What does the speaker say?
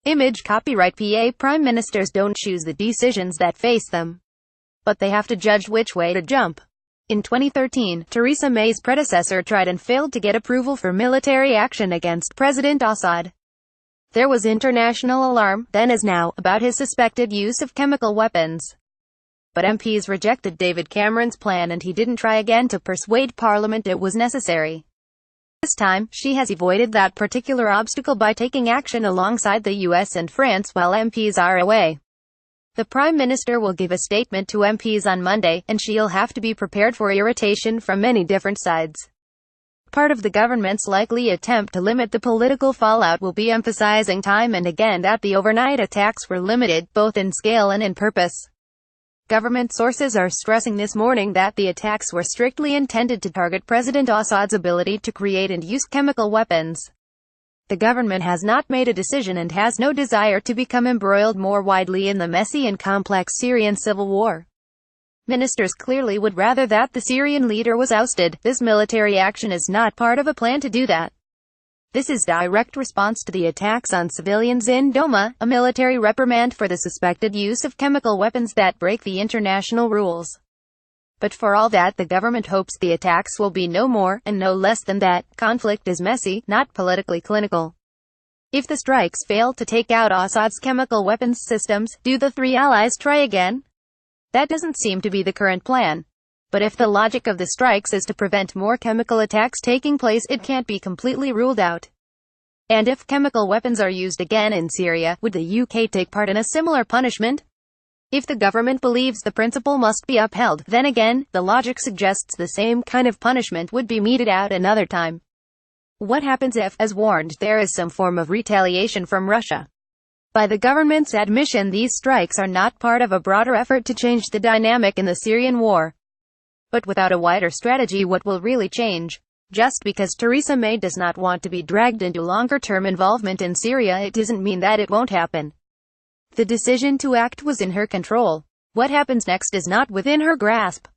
Image copyright PA. Prime ministers don't choose the decisions that face them, but they have to judge which way to jump. In 2013, Theresa May's predecessor tried and failed to get approval for military action against President Assad. There was international alarm, then as now, about his suspected use of chemical weapons. But MPs rejected David Cameron's plan and he didn't try again to persuade Parliament it was necessary. This time, she has avoided that particular obstacle by taking action alongside the US and France while MPs are away. The Prime Minister will give a statement to MPs on Monday, and she'll have to be prepared for irritation from many different sides. Part of the government's likely attempt to limit the political fallout will be emphasizing time and again that the overnight attacks were limited, both in scale and in purpose. Government sources are stressing this morning that the attacks were strictly intended to target President Assad's ability to create and use chemical weapons. The government has not made a decision and has no desire to become embroiled more widely in the messy and complex Syrian civil war. Ministers clearly would rather that the Syrian leader was ousted. This military action is not part of a plan to do that. This is direct response to the attacks on civilians in Douma, a military reprimand for the suspected use of chemical weapons that break the international rules. But for all that, the government hopes the attacks will be no more, and no less than that. Conflict is messy, not politically clinical. If the strikes fail to take out Assad's chemical weapons systems, do the three allies try again? That doesn't seem to be the current plan. But if the logic of the strikes is to prevent more chemical attacks taking place, it can't be completely ruled out. And if chemical weapons are used again in Syria, would the UK take part in a similar punishment? If the government believes the principle must be upheld, then again, the logic suggests the same kind of punishment would be meted out another time. What happens if, as warned, there is some form of retaliation from Russia? By the government's admission, these strikes are not part of a broader effort to change the dynamic in the Syrian war. But without a wider strategy, what will really change? Just because Theresa May does not want to be dragged into longer-term involvement in Syria, it doesn't mean that it won't happen. The decision to act was in her control. What happens next is not within her grasp.